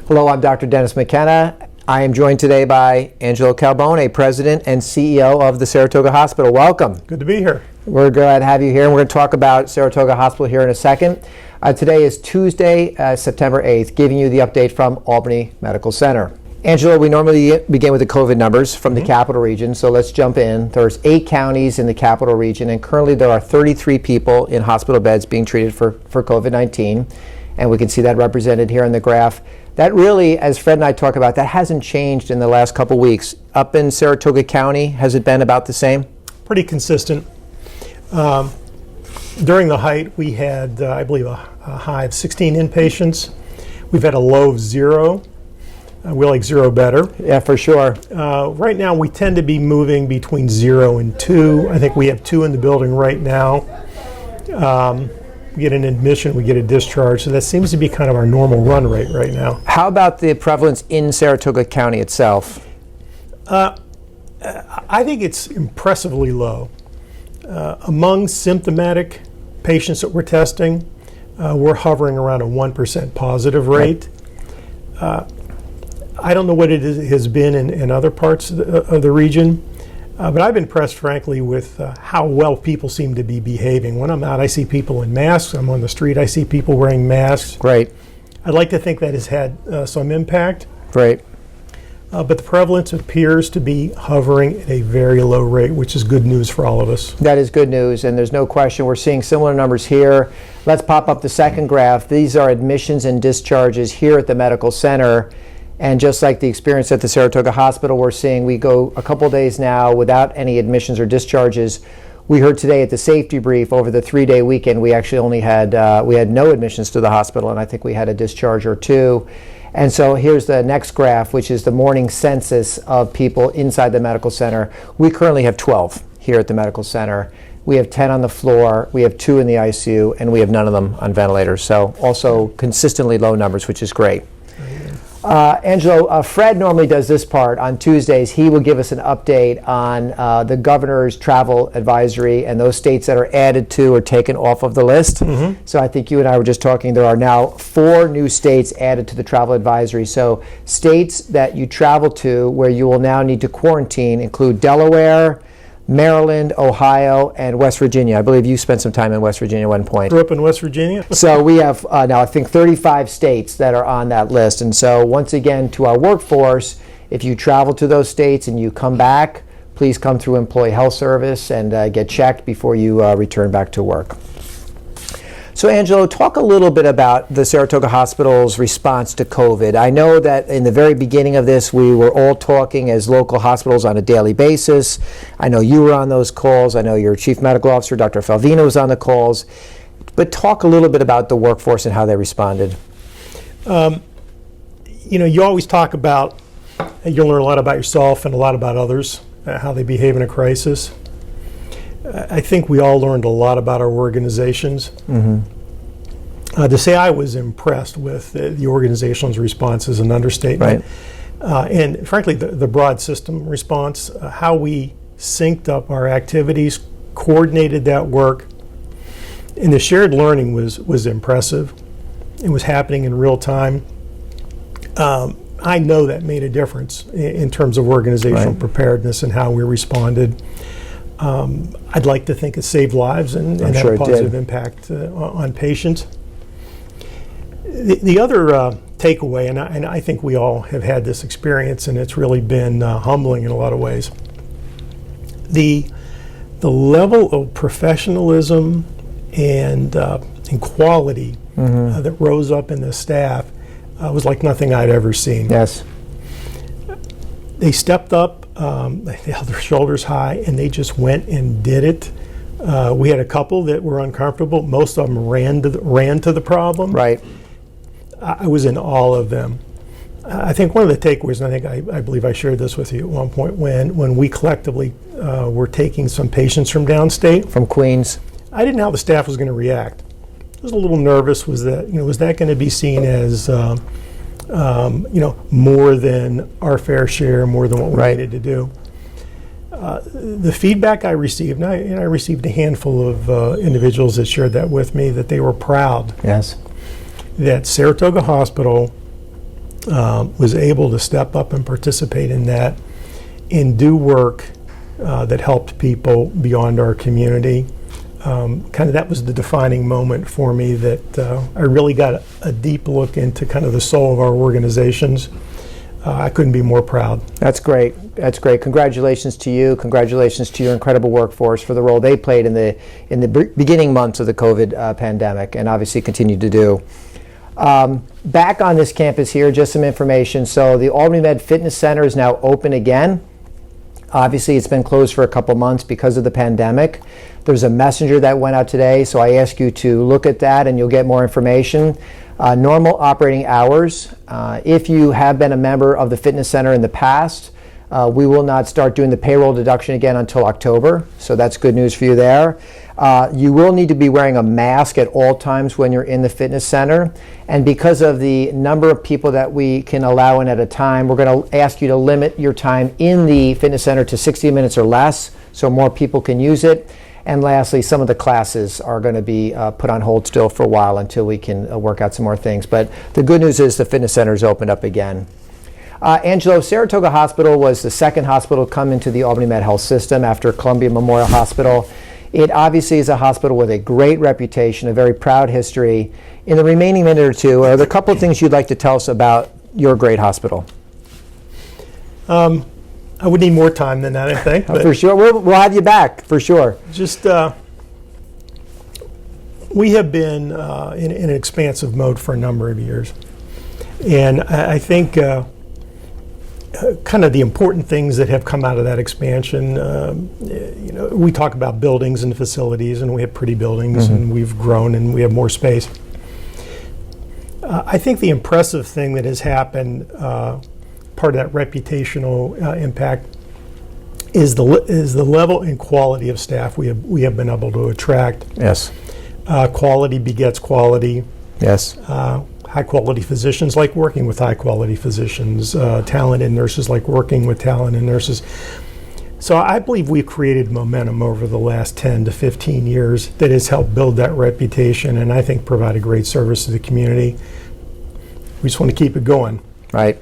Hello, I'm Dr. Dennis McKenna. I am joined today by Angelo Calbone, President and CEO of the Saratoga Hospital. Welcome. Good to be here. We're glad to have you here, and we're going to talk about Saratoga Hospital here in a second. Today is Tuesday, September 8th, giving you the update from Albany Medical Center. Angelo, we normally begin with the COVID numbers from the capital region, so let's jump in. There's 8 counties in the capital region, and currently there are 33 people in hospital beds being treated for COVID-19, and we can see that represented here on the graph. That really, as Fred and I talk about, that hasn't changed in the last couple weeks. Up in Saratoga County, has it been about the same? Pretty consistent. During the height, we had, I believe, a high of 16 inpatients. We've had a low of 0. We like 0 better. Yeah, for sure. Right now, we tend to be moving between 0 and 2. I think we have 2 in the building right now. We get an admission, we get a discharge, so that seems to be kind of our normal run rate right now. How about the prevalence in Saratoga County itself? I think it's impressively low. Among symptomatic patients that we're testing, we're hovering around a 1% positive rate. I don't know what it has been in other parts of the region, but I've been impressed, frankly, with how well people seem to be behaving. When I'm out, I see people in masks. I'm on the street, I see people wearing masks. Great. I'd like to think that has had some impact. Great. But the prevalence appears to be hovering at a very low rate, which is good news for all of us. That is good news, and there's no question we're seeing similar numbers here. Let's pop up the second graph. These are admissions and discharges here at the medical center. And just like the experience at the Saratoga Hospital, we're seeing we go a couple days now without any admissions or discharges. We heard today at the safety brief over the 3-day weekend, we actually only had we had no admissions to the hospital, and I think we had a discharge or 2. And so here's the next graph, which is the morning census of people inside the medical center. We currently have 12 here at the medical center. We have 10 on the floor, we have 2 in the ICU, and we have none of them on ventilators. So also consistently low numbers, which is great. Angelo, Fred normally does this part on Tuesdays. He will give us an update on the governor's travel advisory and those states that are added to or taken off of the list. So I think you and I were just talking, there are now 4 new states added to the travel advisory. So states that you travel to where you will now need to quarantine include Delaware, Maryland, Ohio, and West Virginia. I believe you spent some time in West Virginia at one point. Grew up in West Virginia. So we have now, I think, 35 states that are on that list. And so once again, to our workforce, if you travel to those states and you come back, please come through Employee Health Service and get checked before you return back to work. So Angelo, talk a little bit about the Saratoga Hospital's response to COVID. I know that in the very beginning of this, we were all talking as local hospitals on a daily basis. I know you were on those calls. I know your Chief Medical Officer, Dr. Falvino, was on the calls. But talk a little bit about the workforce and how they responded. You always talk about, you'll learn a lot about yourself and a lot about others, how they behave in a crisis. I think we all learned a lot about our organizations. To say I was impressed with the organization's response is an understatement. Right. And frankly, the broad system response, how we synced up our activities, coordinated that work, and the shared learning was impressive. It was happening in real time. I know that made a difference in terms of organizational preparedness and how we responded. I'd like to think it saved lives and had a positive impact on patients. The other takeaway, and I think we all have had this experience, and it's really been humbling in a lot of ways. The level of professionalism and quality that rose up in the staff was like nothing I'd ever seen. Yes. They stepped up. They held their shoulders high, and they just went and did it. We had a couple that were uncomfortable. Most of them ran to the problem. Right. I was in awe of them. I think one of the takeaways, and I believe I shared this with you at one point, when we collectively were taking some patients from downstate, from Queens, I didn't know how the staff was going to react. I was a little nervous. Was that going to be seen as more than our fair share, more than what we needed to do? The feedback I received, and I received a handful of individuals that shared that with me, that they were proud. Yes. That Saratoga Hospital was able to step up and participate in that and do work that helped people beyond our community. Kind of that was the defining moment for me, that I really got a deep look into kind of the soul of our organizations. I couldn't be more proud. That's great. That's great. Congratulations to you. Congratulations to your incredible workforce for the role they played in the beginning months of the COVID pandemic, and obviously continue to do. Back on this campus here, just some information. So the Albany Med Fitness Center is now open again. Obviously, it's been closed for a couple months because of the pandemic. There's a messenger that went out today, so I ask you to look at that and you'll get more information. Normal operating hours. If you have been a member of the fitness center in the past, we will not start doing the payroll deduction again until October, so that's good news for you there. You will need to be wearing a mask at all times when you're in the fitness center, and because of the number of people that we can allow in at a time, we're going to ask you to limit your time in the fitness center to 60 minutes or less so more people can use it. And lastly, some of the classes are going to be put on hold still for a while until we can work out some more things. But the good news is the fitness center is opened up again. Angelo, Saratoga Hospital was the second hospital to come into the Albany Med Health System after Columbia Memorial Hospital. It obviously is a hospital with a great reputation, a very proud history. In the remaining minute or two, are there a couple of things you'd like to tell us about your great hospital? I would need more time than that, I think. But for sure. We'll have you back, for sure. just, we have been in an expansive mode for a number of years. And I think kind of the important things that have come out of that expansion, we talk about buildings and facilities, and we have pretty buildings, and we've grown and we have more space. I think the impressive thing that has happened, part of that reputational impact, is the level and quality of staff we have been able to attract. Yes. Quality begets quality. Yes. High quality physicians like working with high quality physicians. Talented nurses like working with talented nurses. So I believe we've created momentum over the last 10 to 15 years that has helped build that reputation, and I think provide a great service to the community. We just want to keep it going. Right.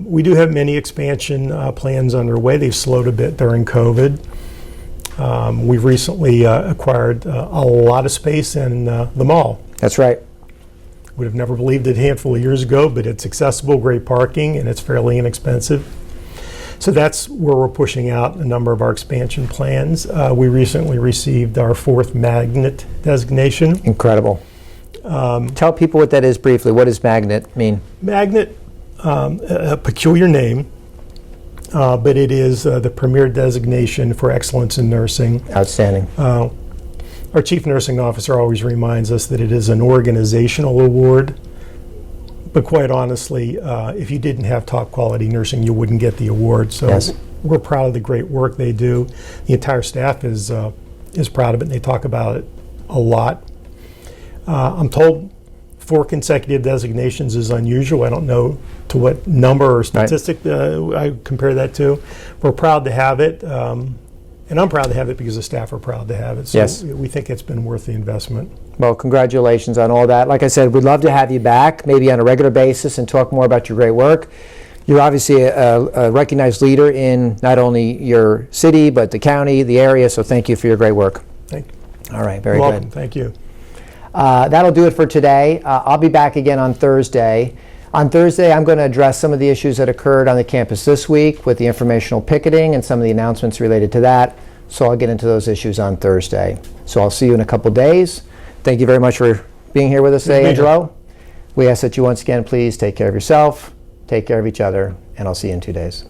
We do have many expansion plans underway. They've slowed a bit during COVID. We've recently acquired a lot of space in the mall. That's right. Would have never believed it a handful of years ago, but it's accessible, great parking, and it's fairly inexpensive. So that's where we're pushing out a number of our expansion plans. We recently received our 4th Magnet designation. Incredible. Tell people what that is briefly. What does Magnet mean? Magnet, a peculiar name, but it is the premier designation for excellence in nursing. Outstanding. Our chief nursing officer always reminds us that it is an organizational award, but quite honestly, if you didn't have top quality nursing, you wouldn't get the award. So Yes. We're proud of the great work they do. The entire staff is proud of it, and they talk about it a lot. I'm told 4 consecutive designations is unusual. I don't know to what number or statistic I compare that to. We're proud to have it. And I'm proud to have it because the staff are proud to have it. So Yes. we think it's been worth the investment. Well, congratulations on all that. Like I said, we'd love to have you back, maybe on a regular basis, and talk more about your great work. You're obviously a recognized leader in not only your city, but the county, the area, so thank you for your great work. Thank you. All right, very You're welcome. good. Thank you. That'll do it for today. I'll be back again on Thursday. On Thursday, I'm going to address some of the issues that occurred on the campus this week with the informational picketing and some of the announcements related to that. So I'll get into those issues on Thursday. So I'll see you in a couple days. Thank you very much for being here with us today, Angelo. We ask that you once again please take care of yourself, take care of each other, and I'll see you in 2 days.